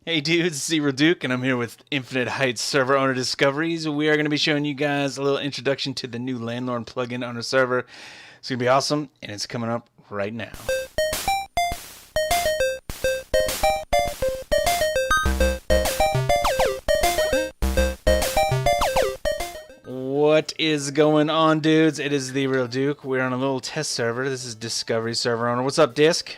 Hey dudes, it's TheeRealDuke, and I'm here with InfiniteHeights Server owner discoveries. We are going to be showing you guys a little introduction to the new Landlord plugin on our server. It's going to be awesome, and it's coming up right now. What is going on, dudes? It is TheeRealDuke. We're on a little test server. This is Discovery Server owner. What's up, Disc?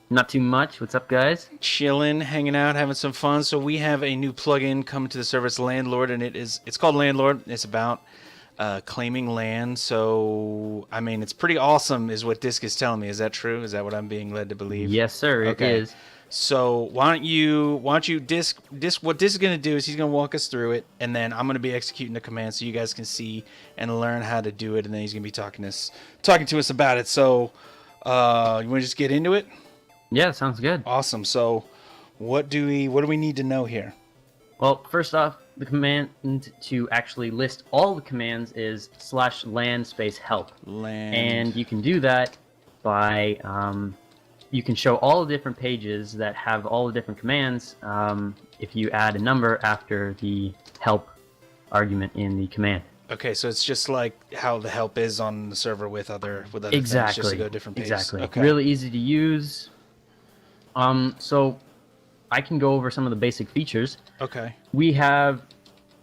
Not too much. What's up, guys? Chilling, hanging out, having some fun. So we have a new plugin coming to the service, Landlord, and it's called Landlord. It's about claiming land. So I mean, it's pretty awesome, is what Disc is telling me. Is that true? Is that what I'm being led to believe? Yes, sir. Okay. It is. So why don't you Disc? What Disc is gonna do is he's gonna walk us through it, and then I'm gonna be executing the command so you guys can see and learn how to do it, and then he's gonna be talking to us about it. So you want to just get into it? Yeah, sounds good. Awesome. So, what do we need to know here? Well, first off, the command to actually list all the commands is /land space help. Land. And you can do that by you can show all the different pages that have all the different commands if you add a number after the help argument in the command. Okay, so it's just like how the help is on the server with other Exactly. things, just to go different pages. Exactly. Okay. Really easy to use. So I can go over some of the basic features. Okay. We have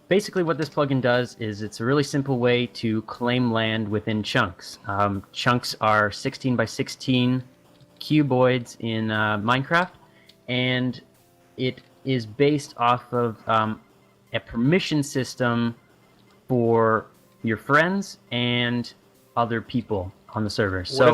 basically what this plugin does is it's a really simple way to claim land within chunks. Chunks are 16 by 16 cuboids in Minecraft, and it is based off of a permission system for your friends and other people on the server. So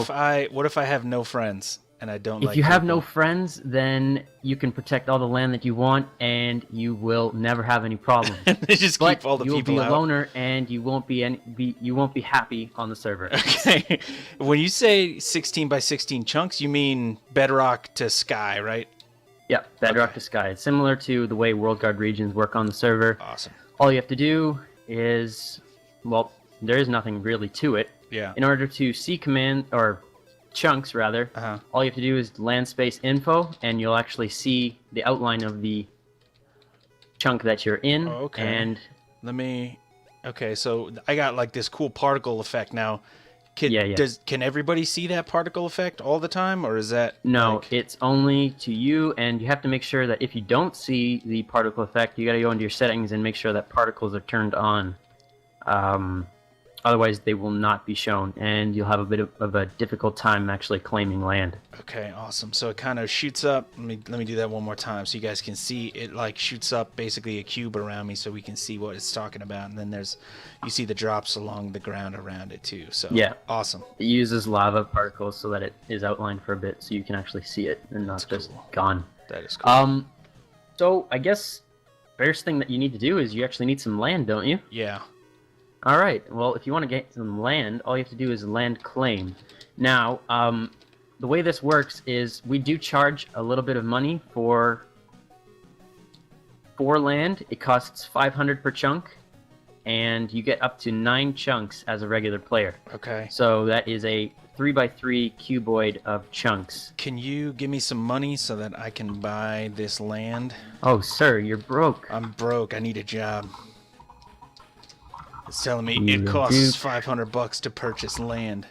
what if I have no friends and I don't like if you have people? no friends, then you can protect all the land that you want, and you will never have any problems. They just But keep all the you'll people be a out. loner, and you won't be happy on the server. Okay. When you say 16 by 16 chunks, you mean bedrock to sky, right? Yeah, bedrock Okay. to sky. It's similar to the way World Guard regions work on the server. Awesome. All you have to do is, well, there is nothing really to it. Yeah. In order to see command or chunks rather, all you have to do is land space info, and you'll actually see the outline of the chunk that you're in. Oh, okay. And Okay, so I got like this cool particle effect now. Can everybody see that particle effect all the time, or is that no, like... it's only to you, and you have to make sure that if you don't see the particle effect, you got to go into your settings and make sure that particles are turned on. Otherwise, they will not be shown, and you'll have a bit of a difficult time actually claiming land. Okay, awesome. So it kind of shoots up. Let me do that one more time so you guys can see. It like shoots up basically a cube around me so we can see what it's talking about, and then you see the drops along the ground around it too. So yeah, awesome. It uses lava particles so that it is outlined for a bit, so you can actually see it and not just gone. That is cool. So I guess first thing that you need to do is you actually need some land, don't you? Yeah. All right. Well, if you want to get some land, all you have to do is land claim. Now, the way this works is we do charge a little bit of money for land. It costs 500 per chunk, and you get up to 9 chunks as a regular player. Okay. So that is a 3x3 cuboid of chunks. Can you give me some money so that I can buy this land? Oh, sir, you're broke. I'm broke. I need a job. It's telling me it costs $500 to purchase land.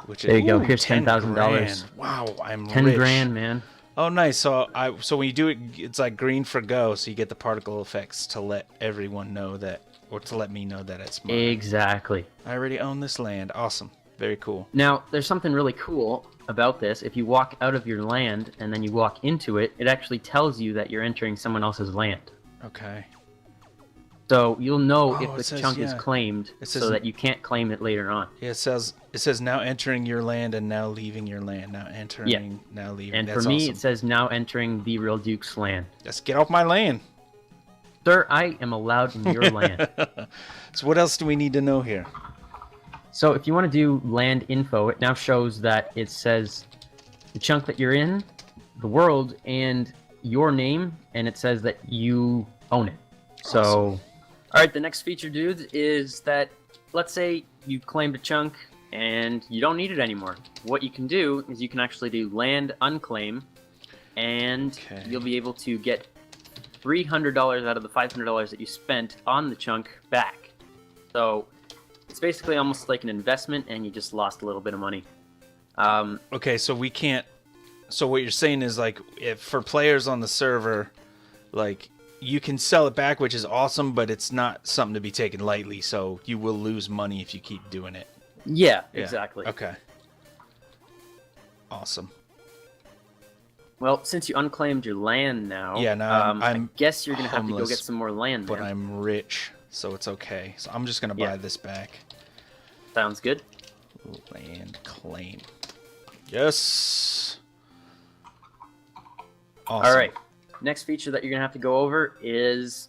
Which there is, you go. ooh, Here's $10,000. Wow, I'm 10 rich. grand, man. Oh, nice. So when you do it, it's like green for go, so you get the particle effects to let everyone know that, or to let me know that it's mine. Exactly. I already own this land. Awesome. Very cool. Now, there's something really cool about this. If you walk out of your land and then you walk into it, it actually tells you that you're entering someone else's land. Okay. So you'll know if it the says, chunk is yeah. claimed, so that you can't claim it later on. Yeah, it says now entering your land and now leaving your land. Now entering, now leaving. And That's for me, awesome. it says now entering TheeRealDuke's land. Just get off my land. Sir, I am allowed in your land. So what else do we need to know here? So if you want to do land info, it now shows that it says the chunk that you're in, the world, and your name, and it says that you own it. So, Awesome. All right, the next feature, dudes, is that let's say you claimed a chunk and you don't need it anymore. What you can do is you can actually do land unclaim, and Okay. you'll be able to get $300 out of the $500 that you spent on the chunk back. So it's basically almost like an investment, and you just lost a little bit of money. Okay, so we can't. So what you're saying is like, if for players on the server, like you can sell it back, which is awesome, but it's not something to be taken lightly. So you will lose money if you keep doing it. Yeah, Yeah. exactly. Okay. Awesome. Well, since you unclaimed your land now, Yeah, now I I'm guess you're gonna have to go homeless, get some more land. But man. I'm rich, so it's okay. So I'm just gonna buy Yeah. this back. Sounds good. Land claim. Yes. Awesome. All right. Next feature that you're gonna have to go over is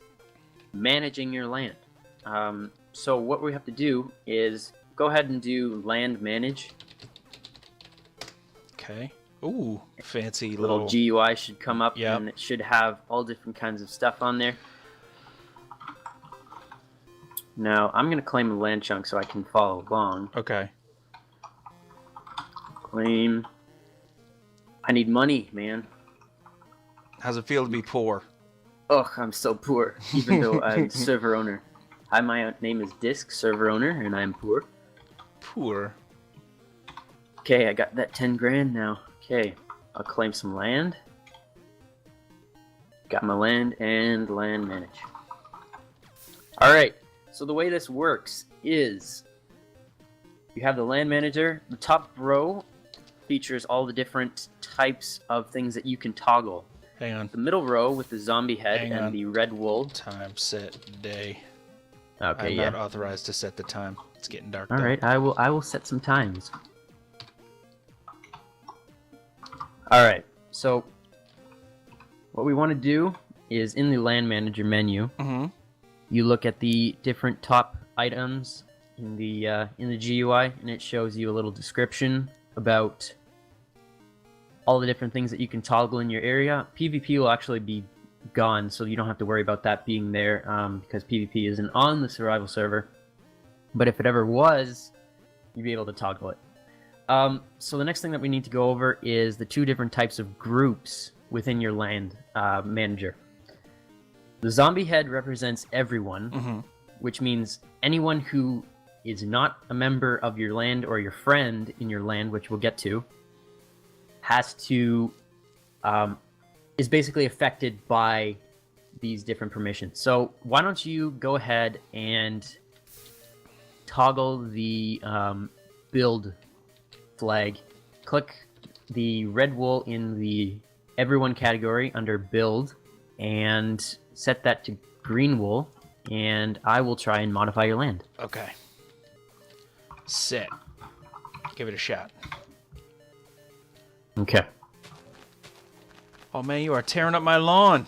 managing your land. So what we have to do is go ahead and do land manage. Okay. Ooh, fancy Little GUI should come up, Yep. and it should have all different kinds of stuff on there. Now I'm gonna claim a land chunk so I can follow along. Okay. Claim. I need money, man. How's it feel to be poor? Ugh, I'm so poor, even though I'm the server owner. Hi, my name is Disc, server owner, and I'm poor. Poor. Okay, I got that 10 grand now. Okay, I'll claim some land. Got my land and land manage. Alright, so the way this works is you have the land manager. The top row features all the different types of things that you can toggle. Hang on. The middle row with the zombie head Hang and on. the red wool. Time, set, day. Okay, I'm yeah. not authorized to set the time. It's getting dark. All though. right, I will set some times. All right, so what we want to do is in the land manager menu, Mm-hmm. you look at the different top items in the GUI, and it shows you a little description about all the different things that you can toggle in your area. PvP will actually be gone, so you don't have to worry about that being there because PvP isn't on the survival server. But if it ever was, you'd be able to toggle it. So the next thing that we need to go over is the two different types of groups within your land manager. The zombie head represents everyone, which means anyone who is not a member of your land or your friend in your land, which we'll get to, has to is basically affected by these different permissions. So why don't you go ahead and toggle the build flag, click the red wool in the everyone category under build, and set that to green wool, and I will try and modify your land. Okay. Set. Give it a shot. Okay. Oh man, you are tearing up my lawn.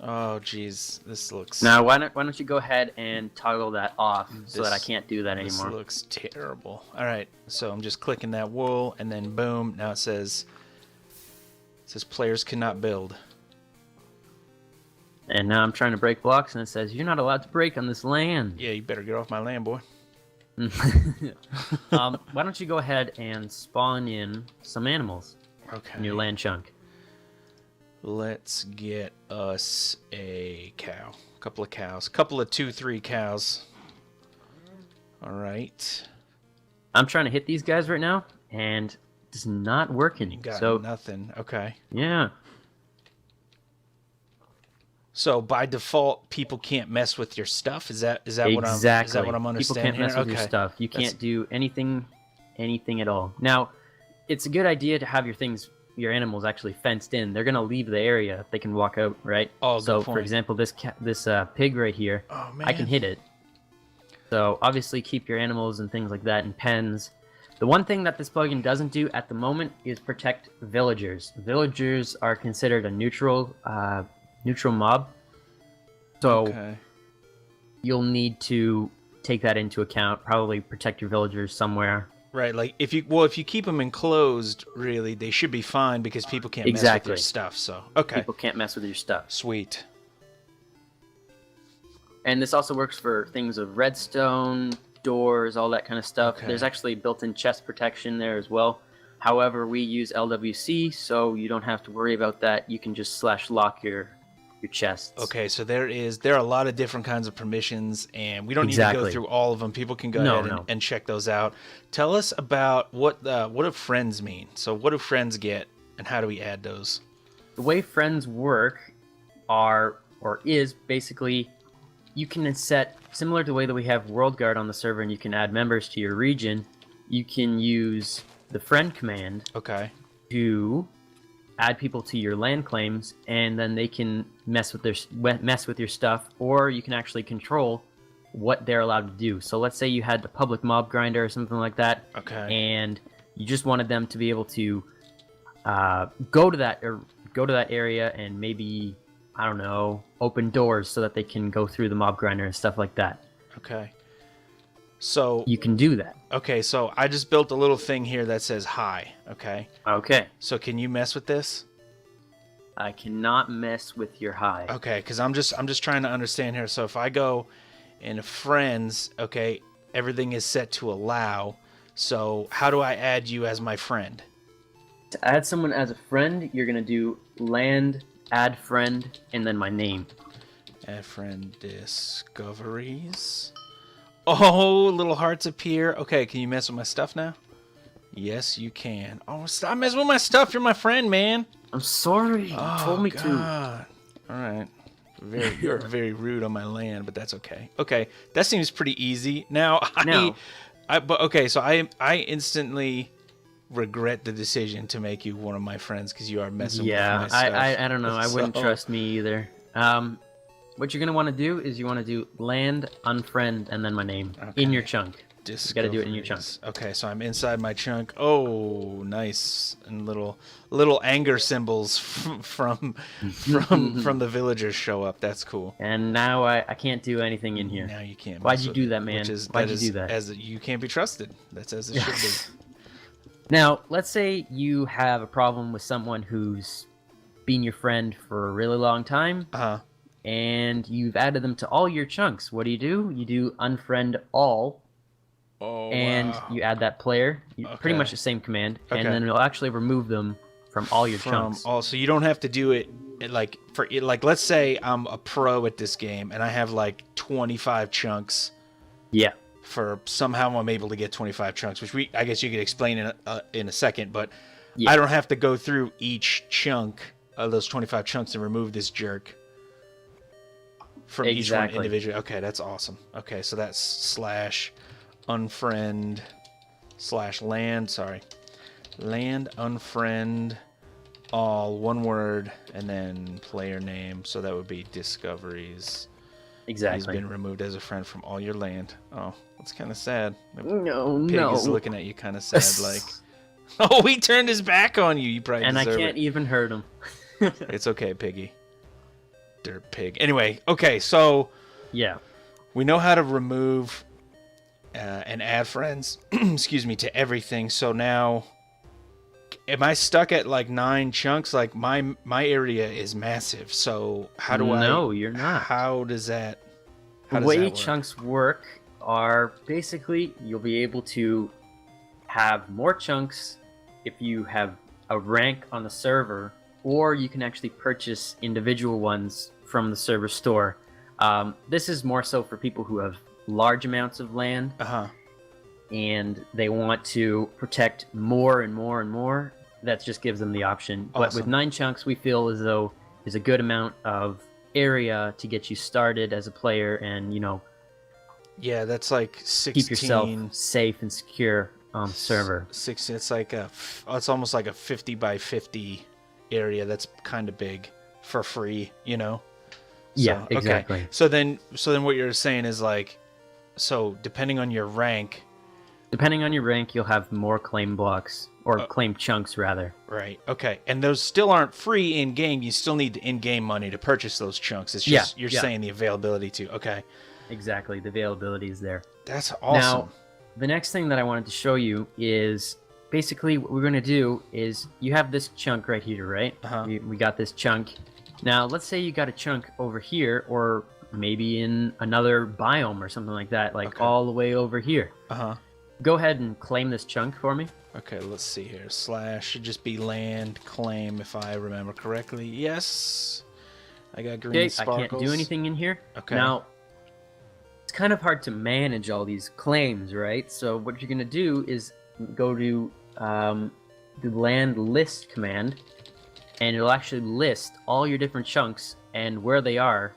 Oh jeez, this looks. Now why don't you go ahead and toggle that off so that I can't do that This anymore. looks terrible. All right, so I'm just clicking that wool, and then boom. Now it says players cannot build. And now I'm trying to break blocks, and it says you're not allowed to break on this land. Yeah, you better get off my land, boy. Why don't you go ahead and spawn in some animals Okay. in your land chunk? Let's get us a cow. A couple of cows. A couple of 2-3 cows. All right. I'm trying to hit these guys right now, and it's not working. You got So nothing. Okay. yeah, So by default, people can't mess with your stuff. Is that what I'm exactly. is that what I'm People understanding? can't mess here? with your Okay. stuff. You That's- can't do anything at all. Now, it's a good idea to have your animals actually fenced in. They're gonna leave the area if they can walk out, right? Oh, so good for point. example, this pig right here, Oh man. I can hit it. So obviously keep your animals and things like that in pens. The one thing that this plugin doesn't do at the moment is protect villagers. Villagers are considered a neutral mob. So Okay. you'll need to take that into account, probably protect your villagers somewhere. Right, like if you keep them enclosed, really, they should be fine because people can't mess with Exactly. their stuff. So okay, People can't mess with your stuff. sweet. And this also works for things of redstone, doors, all that kind of stuff. Okay. There's actually built-in chest protection there as well. However, we use LWC, so you don't have to worry about that. You can just /lock your chests. Okay, so there are a lot of different kinds of permissions, and we don't need to go Exactly. through all of them. People can go No, ahead no. and check those out. Tell us about what do friends mean? So what do friends get, and how do we add those? The way friends work is basically you can set, similar to the way that we have World Guard on the server and you can add members to your region, you can use the friend command to add people to your land claims, and then they can mess with your stuff, or you can actually control what they're allowed to do. So let's say you had a public mob grinder or something like that, and you just wanted them to be able to go to that area and maybe, I don't know, open doors so that they can go through the mob grinder and stuff like that. Okay. So you can do that. Okay, so I just built a little thing here that says hi. Okay. Okay. So can you mess with this? I cannot mess with your hi. Okay, because I'm just trying to understand here. So if I go into friends, okay, everything is set to allow. So how do I add you as my friend? To add someone as a friend, you're gonna do land add friend and then my name. Add friend discoveries. Oh, little hearts appear. Okay, can you mess with my stuff now? Yes, you can. Oh, stop messing with my stuff. You're my friend, man. I'm sorry. You told me to. All right. You're very rude on my land, but that's okay. Okay, that seems pretty easy. Now, so I instantly regret the decision to make you one of my friends because you are messing with my stuff. Yeah, I don't know. I wouldn't trust me either. What you're going to want to do is you want to do land unfriend and then my name in your chunk. You got to do it in your chunk. Okay, so I'm inside my chunk. Oh, nice. And little anger symbols from the villagers show up. That's cool. And now I can't do anything in here. Now you can't. Why'd you do that, man? Why'd you do that? As you can't be trusted. That's as it should be. Now, let's say you have a problem with someone who's been your friend for a really long time. And you've added them to all your chunks. What do? You do unfriend all. Oh, and you add that player. Pretty much the same command. And then it'll actually remove them from all your chunks. So you don't have to do it like let's say I'm a pro at this game and I have like 25 chunks. Yeah. For somehow I'm able to get 25 chunks, which I guess you could explain in a second, but yeah. I don't have to go through each chunk of those 25 chunks and remove this jerk from each one individually. Okay, that's awesome. Okay, so that's /unfriend land unfriend all, one word, and then player name. So that would be discoveries. Exactly. He's been removed as a friend from all your land. Oh, that's kind of sad. No, Pig is looking at you kind of sad, like, oh, he turned his back on you. You probably and I deserve can't even hurt him. It's okay, Piggy. Dirt pig. Anyway, okay, so yeah, we know how to remove and add friends, excuse me, to everything. So now, am I stuck at like 9 chunks? Like my area is massive. So how do I? No, you're not. How does that? The way chunks work are basically you'll be able to have more chunks if you have a rank on the server, or you can actually purchase individual ones from the server store. This is more so for people who have large amounts of land, and they want to protect more and more and more. That just gives them the option. Awesome. But with 9 chunks, we feel as though is a good amount of area to get you started as a player, and yeah, that's like 16. Keep yourself safe and secure on the server. 16. It's like it's almost like a 50 by 50 area. That's kind of big for free, So, yeah, exactly. Okay. So then what you're saying is like, so depending on your rank, you'll have more claim blocks, or claim chunks rather. Right. Okay. And those still aren't free in game. You still need the in-game money to purchase those chunks. It's just you're saying the availability too. Okay. Exactly. The availability is there. That's awesome. Now, the next thing that I wanted to show you is basically what we're going to do is you have this chunk right here, right? We got this chunk. Now, let's say you got a chunk over here, or maybe in another biome or something like that, like all the way over here. Go ahead and claim this chunk for me. Okay, let's see here. Slash should just be land claim if I remember correctly. Yes. I got green Okay, sparkles. I can't do anything in here. Okay. Now, it's kind of hard to manage all these claims, right? So what you're going to do is go to the land list command, and it'll actually list all your different chunks and where they are.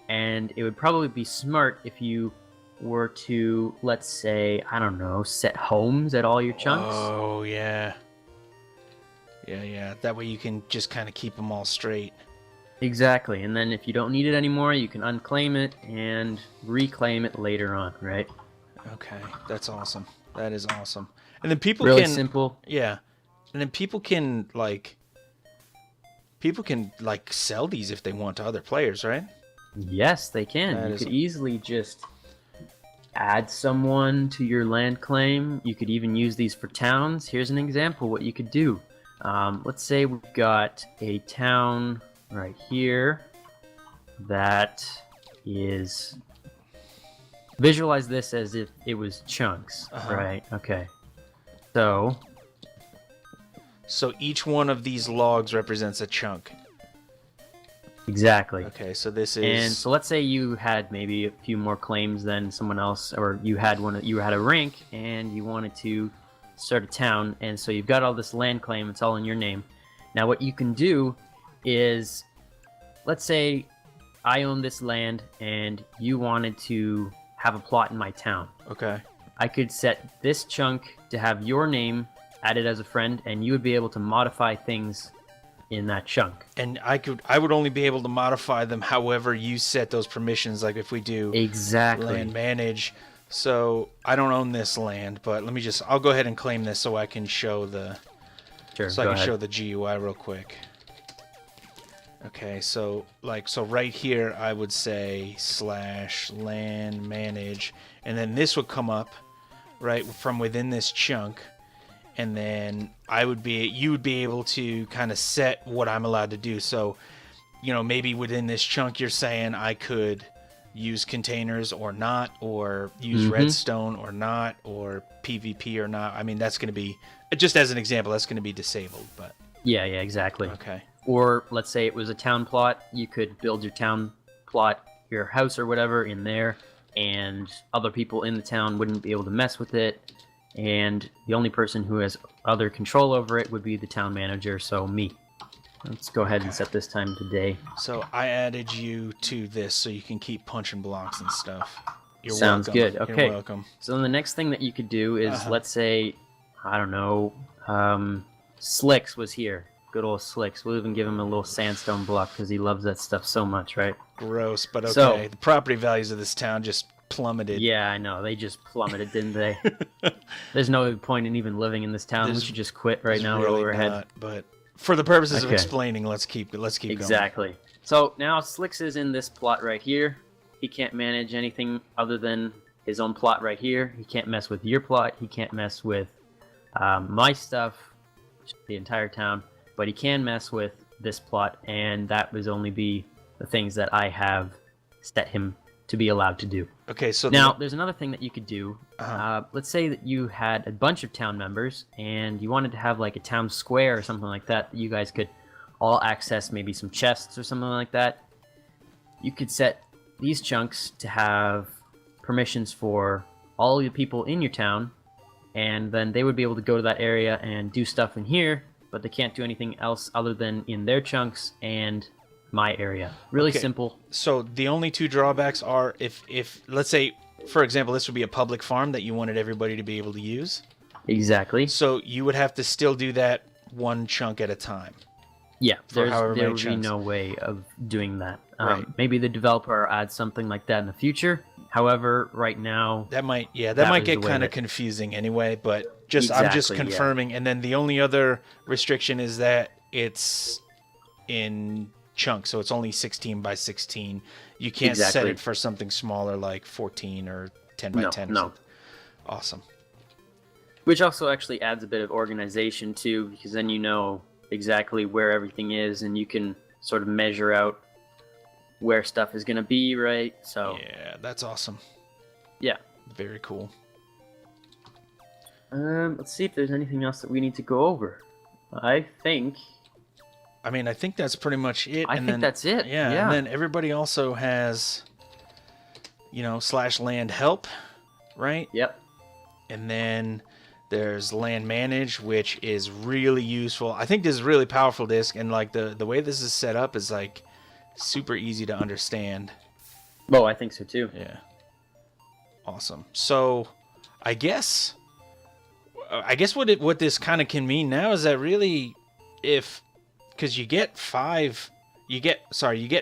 And it would probably be smart if you were to, let's say, I don't know, set homes at all your chunks. Oh, yeah. Yeah. That way you can just kind of keep them all straight. Exactly. And then if you don't need it anymore, you can unclaim it and reclaim it later on, right? Okay, that's awesome. That is awesome. And then people Really can... simple. Yeah. And then people can, like... sell these if they want to other players, right? Yes, they can. You could easily just add someone to your land claim. You could even use these for towns. Here's an example what you could do. Let's say we've got a town right here that is... Visualize this as if it was chunks, right? Okay. So each one of these logs represents a chunk. Exactly. Okay, so this is... And so let's say you had maybe a few more claims than someone else, or you had a rank and you wanted to start a town, and so you've got all this land claim, it's all in your name. Now what you can do is, let's say I own this land and you wanted to have a plot in my town. Okay. I could set this chunk to have your name added as a friend, and you would be able to modify things in that chunk. And I would only be able to modify them however you set those permissions, like if we do land manage. So I don't own this land, but I'll go ahead and claim this so I can show the show the GUI real quick. Okay, so right here I would say /land manage, and then this would come up right from within this chunk. And then you would be able to kind of set what I'm allowed to do. So, maybe within this chunk, you're saying I could use containers or not, or use redstone or not, or PvP or not. I mean, that's going to be, just as an example, that's going to be disabled. But yeah, exactly. Okay. Or let's say it was a town plot. You could build your town plot, your house or whatever in there, and other people in the town wouldn't be able to mess with it. And the only person who has other control over it would be the town manager, so me. Let's go ahead and set this time to day. So I added you to this so you can keep punching blocks and stuff. Sounds good. Okay. You're welcome. So the next thing that you could do is, let's say, I don't know, Slicks was here. Good old Slicks. We'll even give him a little sandstone block because he loves that stuff so much, right? Gross, but okay. So, the property values of this town just plummeted. Yeah, I know. They just plummeted, didn't they? There's no point in even living in this town. We should just quit right now. Really roll our head. But for the purposes of explaining, let's keep going. Exactly. So now Slicks is in this plot right here. He can't manage anything other than his own plot right here. He can't mess with your plot. He can't mess with my stuff, the entire town. But he can mess with this plot, and that would only be the things that I have set him to be allowed to do. Okay, so now there's another thing that you could do. Let's say that you had a bunch of town members and you wanted to have like a town square or something like that you guys could all access, maybe some chests or something like that. You could set these chunks to have permissions for all the people in your town, and then they would be able to go to that area and do stuff in here, but they can't do anything else other than in their chunks and my area. Really simple. So the only two drawbacks are if let's say, for example, this would be a public farm that you wanted everybody to be able to use. Exactly. So you would have to still do that one chunk at a time. Yeah, there would be no way of doing that. Right. Maybe the developer adds something like that in the future. However, right now that might get kind of confusing anyway. But I'm just confirming. Yeah. And then the only other restriction is that it's in chunk, so it's only 16 by 16. You can't set it for something smaller like 14 or 10 by 10. No. Awesome. Which also actually adds a bit of organization too, because then you know exactly where everything is and you can sort of measure out where stuff is going to be, right? So yeah, that's awesome. Yeah. Very cool. Let's see if there's anything else that we need to go over. I think that's pretty much it. I think that's it. Yeah, Yeah. and then everybody also has, /land help, right? Yep. And then there's land manage, which is really useful. I think this is really powerful disc, and like the way this is set up is like super easy to understand. Oh, I think so too. Yeah. Awesome. So, I guess what this kind of can mean now is that really, because you get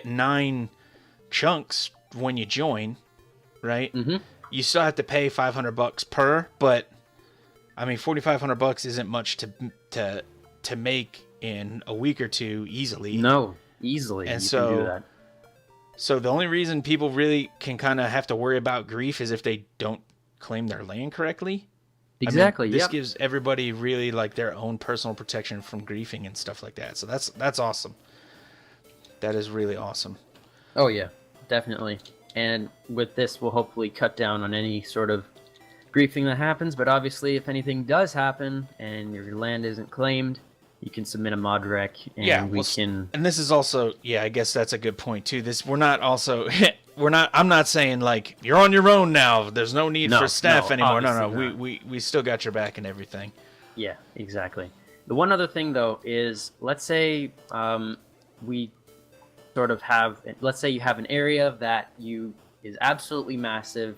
9 chunks when you join, right? Mm-hmm. You still have to pay $500 per, but I mean, $4,500 isn't much to make in a week or two easily. No, easily. And you so, can do that. So the only reason people really can kind of have to worry about grief is if they don't claim their land correctly. Exactly. I mean, this yep. gives everybody really like their own personal protection from griefing and stuff like that. So that's awesome. That is really awesome. Oh yeah, definitely. And with this, we'll hopefully cut down on any sort of griefing that happens. But obviously, if anything does happen and your land isn't claimed, you can submit a mod rec, and we can. And this is also, I guess that's a good point too. I'm not saying like you're on your own now. There's no need for staff anymore. No. We still got your back and everything. Yeah, exactly. The one other thing though is, let's say we sort of have. Let's say you have an area that is absolutely massive,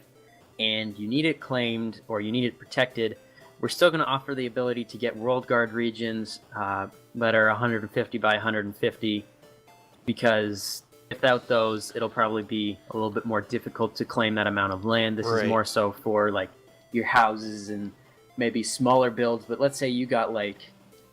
and you need it claimed or you need it protected. We're still going to offer the ability to get World Guard regions that are 150 by 150, because without those, it'll probably be a little bit more difficult to claim that amount of land. This is more so for like your houses and maybe smaller builds. But let's say you got like,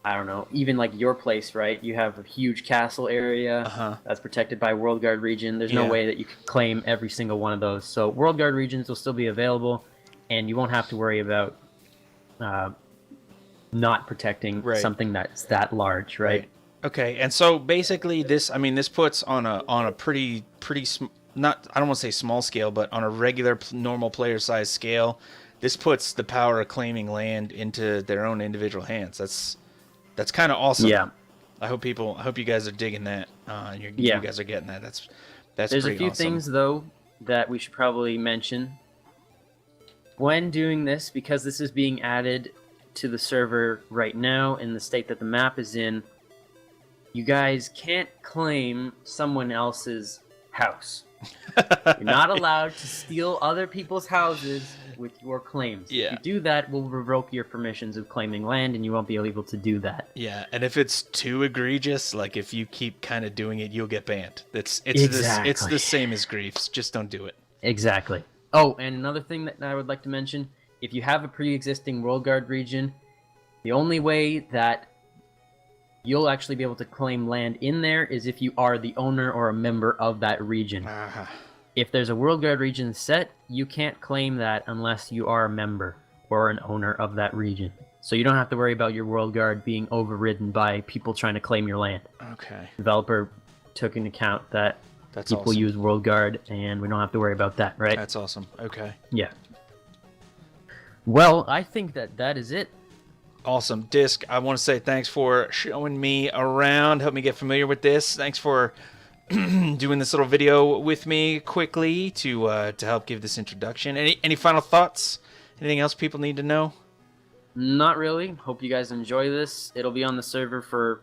I don't know, even like your place, right? You have a huge castle area that's protected by World Guard region. There's no way that you could claim every single one of those. So World Guard regions will still be available, and you won't have to worry about not protecting something that's that large, right? Okay, and so basically this puts on a pretty not, I don't want to say small scale, but on a regular normal player size scale, this puts the power of claiming land into their own individual hands. That's kind of awesome. Yeah. I hope you guys are digging that. You guys are getting that. That's There's pretty a few awesome. things though that we should probably mention when doing this, because this is being added to the server right now in the state that the map is in. You guys can't claim someone else's house. You're not allowed to steal other people's houses with your claims. Yeah. If you do that, we'll revoke your permissions of claiming land, and you won't be able to do that. Yeah, and if it's too egregious, like if you keep kind of doing it, you'll get banned. It's the same as griefs. Just don't do it. Exactly. Oh, and another thing that I would like to mention, if you have a pre-existing World Guard region, the only way that you'll actually be able to claim land in there is if you are the owner or a member of that region. If there's a World Guard region set, you can't claim that unless you are a member or an owner of that region. So you don't have to worry about your World Guard being overridden by people trying to claim your land. Okay. Developer took into account that people awesome. use World Guard, and we don't have to worry about that, right? That's awesome. Okay. Yeah. Well, I think that is it. Awesome. Disc, I want to say thanks for showing me around, help me get familiar with this. Thanks for doing this little video with me quickly to help give this introduction. Any final thoughts? Anything else people need to know? Not really. Hope you guys enjoy this. It'll be on the server for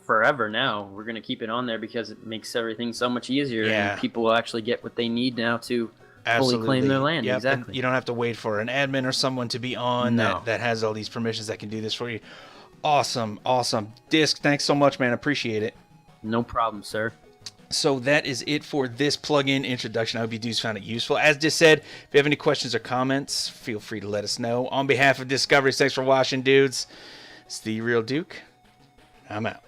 forever now. We're going to keep it on there because it makes everything so much easier, and people will actually get what they need now to fully claim their land. Yep. Exactly. And you don't have to wait for an admin or someone to be on that has all these permissions that can do this for you. Awesome. Disc, thanks so much, man. Appreciate it. No problem, sir. So that is it for this plugin introduction. I hope you dudes found it useful. As just said, if you have any questions or comments, feel free to let us know. On behalf of Discovery, thanks for watching, dudes. It's TheeRealDuke. I'm out.